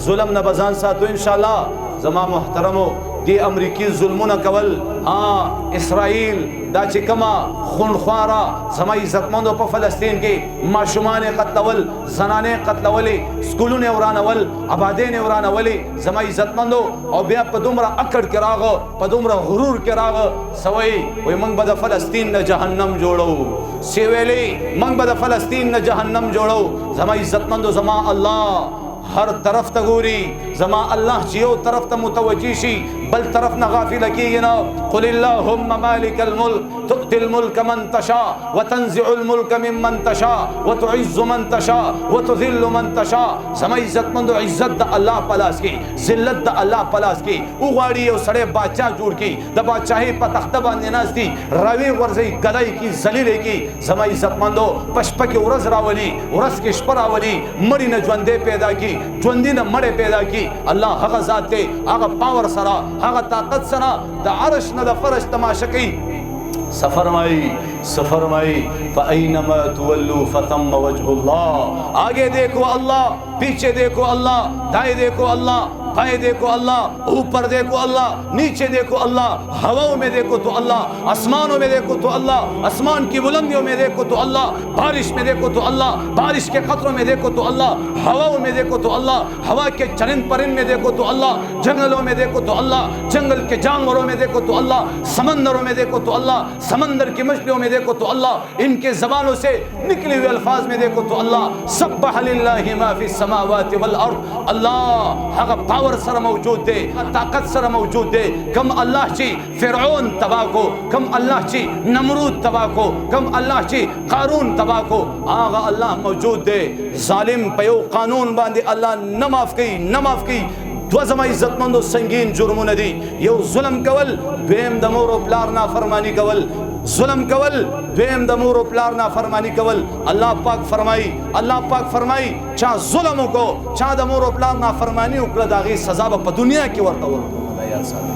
ظلم نه بزان ساتو ان شاء الله. زما محترمو دی امریکی ظلمونه کول، اسرائیل دا چې کما خونخواره زما عزتمندو په فلسطین کې ماشومان قتلول، زنانه قتلولې، سکولونه ورانول، آبادین ورانولې زما عزتمندو. او بیا په دومره اکړ کې راغو، په دومره غرور کې راغو، سوي وي موږ به د فلسطین نه جهنم جوړو، سی ویلې موږ به د فلسطین نه جهنم جوړو. زما عزتمندو زما الله ہر طرف تا گوری، زما اللہ چیو طرف تا متوجی شی، بل طرف نہ غافل کی نا. قل اللہم مالک الملک تؤتی الملک من تشاء وتنزع الملک ممن تشاء وتعز من تشاء وتذل من تشاء. زما عزت مندو عزت دا اللہ پلاس کی، ذلت دا اللہ پلاس کی. اغاڑی او سڑے بادشاہ جوڑ کی، دا بادشاہی پا تخت باندې ناس دی، راوی ورزی گدائی کی ذلیلے کی. زما عزت مندو پشپک ورز راولی، ورز کی شپر راولی، مری نہ جوندے پیدا کی، جوندی نہ مڑے پیدا کی. اللہ حق ذات تے آغا پاور سرا، آغا طاقت سرا، دا عرش نہ دا فرش تماشا کی. سفرمائی فَأَيْنَمَا تُوَلُّوا فَثَمَّ وَجْهُ اللَّهِ. آگے دیکھو اللہ، پیچھے دیکھو اللہ، دائیں دیکھو اللہ، بائیں دیکھو اللہ، اوپر دیکھو اللہ، نیچے دیکھو اللہ، ہواؤں میں دیکھو تو اللہ، آسمانوں میں دیکھو تو اللہ، آسمان کی بلندیوں میں دیکھو تو اللہ، بارش میں دیکھو تو اللہ، بارش کے قطروں میں دیکھو تو اللہ، ہواؤں میں دیکھو تو اللہ، ہوا کے چرند پرند میں دیکھو تو اللہ، جنگلوں میں دیکھو تو اللہ، جنگل کے جانوروں میں دیکھو تو اللہ، سمندروں میں دیکھو تو اللہ، سمندر کی مچھلیوں میں دیکھو تو اللہ، ان کے زبانوں سے نکلی ہوئے الفاظ میں دیکھو تو اللہ. سبح للہ ما فی السماوات والارض. اللہ حق پاور سر موجود دے، طاقت سر موجود دے. کم اللہ چی فرعون تباہ کو، کم اللہ چی نمرود تباہ کو، کم اللہ چی قارون تباہ کو. آغا اللہ موجود دے. ظالم پیو قانون باندے اللہ نہ معاف کی، نہ معاف کی. دو زما عزتمندو سنگین جرمونه دي. یو ظلم کول، دویم د مور او پلار نافرمانی کول. ظلم کول، دویم د مور او پلار نافرمانی کول. اللہ پاک فرمائی چا ظلم کو، چا د مور او پلار نافرمانی وکړه، د هغې سزا به په دنیا کې ورته ورکوم. یاد ساتئ،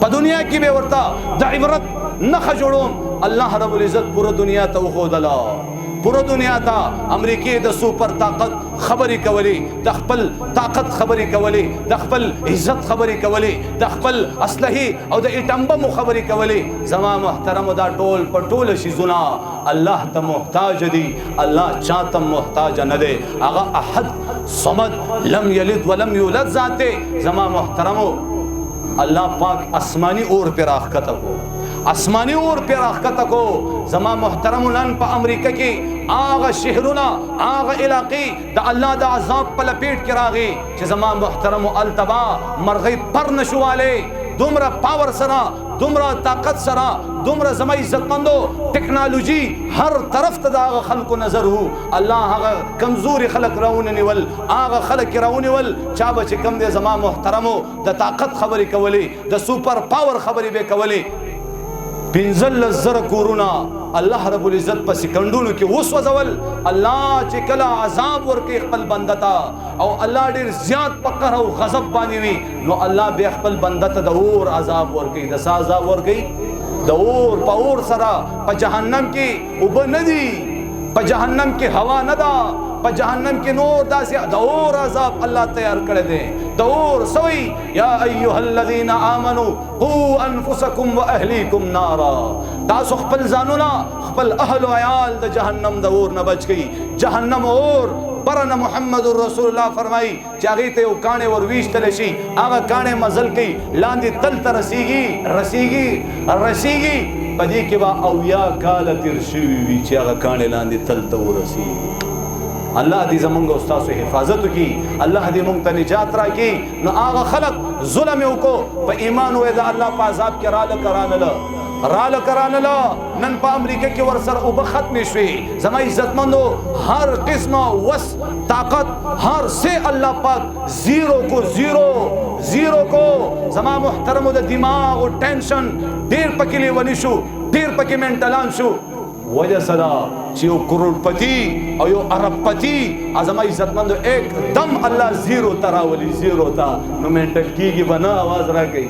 په دنیا کې به ورته د عبرت نښه جوړوم. الله رب العزت پوره دنیا ته وښودله، پورا دنیا تا امریکی د سوپر طاقت خبری کولی، د خپل طاقت خبری کولی، د خپل عزت خبری کولی، د خپل اسلحې او د ایټم بم خبری کولی. زما محترم دا ټول په ټوله شیزونه الله ته محتاج دي، الله چاته محتاج نه دی. هغه احد صمد لم یلد ولم یولد ذاته. زما محترمو اللہ پاک آسمانی اور پہ راخکتا کو، آسمانی اور پہ راخکتا کو. زما محترم نن پا امریکہ کی آغا شہرونا، آغا علاقی دا اللہ دا عذاب پا لپیٹ کی راغی چھ زما محترم التبا مرغی پر نشوالے. دومرا پاور سرا، دومرا طاقت سرا، دومرا زما عزت مندو ٹیکنالوجی ہر طرف تا آغا خلق نظر ہو. اللہ آغا کمزوری خلق راون نیول، آغا خلق راون نیول چابا چھ کم دے زما محترمو دا طاقت خبری کولی، دا سوپر پاور خبری بے کولی. پنزل زر کورونا اللہ رب العزت پا سکندونو کی وسوزول. اللہ چی کلا عذاب ورکی اخپل بندتا او اللہ دیر زیاد پکر او غضب بانی وی نو اللہ بے اخپل بندتا دا اور عذاب ورکی. دا سا عذاب ورکی دا اور پا اور سرا پا جہنم کی اوبا ندی، پا جہنم کی ہوا ندا، پا جہنم کی نور دا سی دا اور عذاب اللہ تیار کردے دے. دا اور سوئی یا ایوہ الذین آمنوا قو انفسکم و اہلیکم نارا. تاسو خپل زانونا، خپل اہل و عیال دا جہنم دا اور نبچ گئی. جہنم اور پرن محمد رسول اللہ فرمائی چاگی تے او کانے ورویش تلشی، آگا کانے مزل کی لاندی تل ترسیگی رسیگی پدی کے با اویا کالا ترشوی چی آگا کانے لاندی تل تو رسیگی. اللہ دی زمانگا استاذ و حفاظت کی، اللہ دی منگتا نجات را کی. نو آغا خلق ظلمیوں کو پا ایمان ہوئے دا اللہ پا عذاب کے رال کرانلا نن پا امریکہ کی ورسر اوبا ختمی شوی. زمان عزت مندو ہر قسم وس طاقت ہر سے اللہ پاک زیرو کو زمان محترم دا دماغ و ٹینشن دیر پکیلی ونی شو، دیر پکی منٹلان شو. وجہ صدا چیو کروڑ پتی او یو عرب پتی ازما عزت مندو ایک دم اللہ زیرو تراولی زیرو تا نو منٹل کی گی بنا آواز را گئی.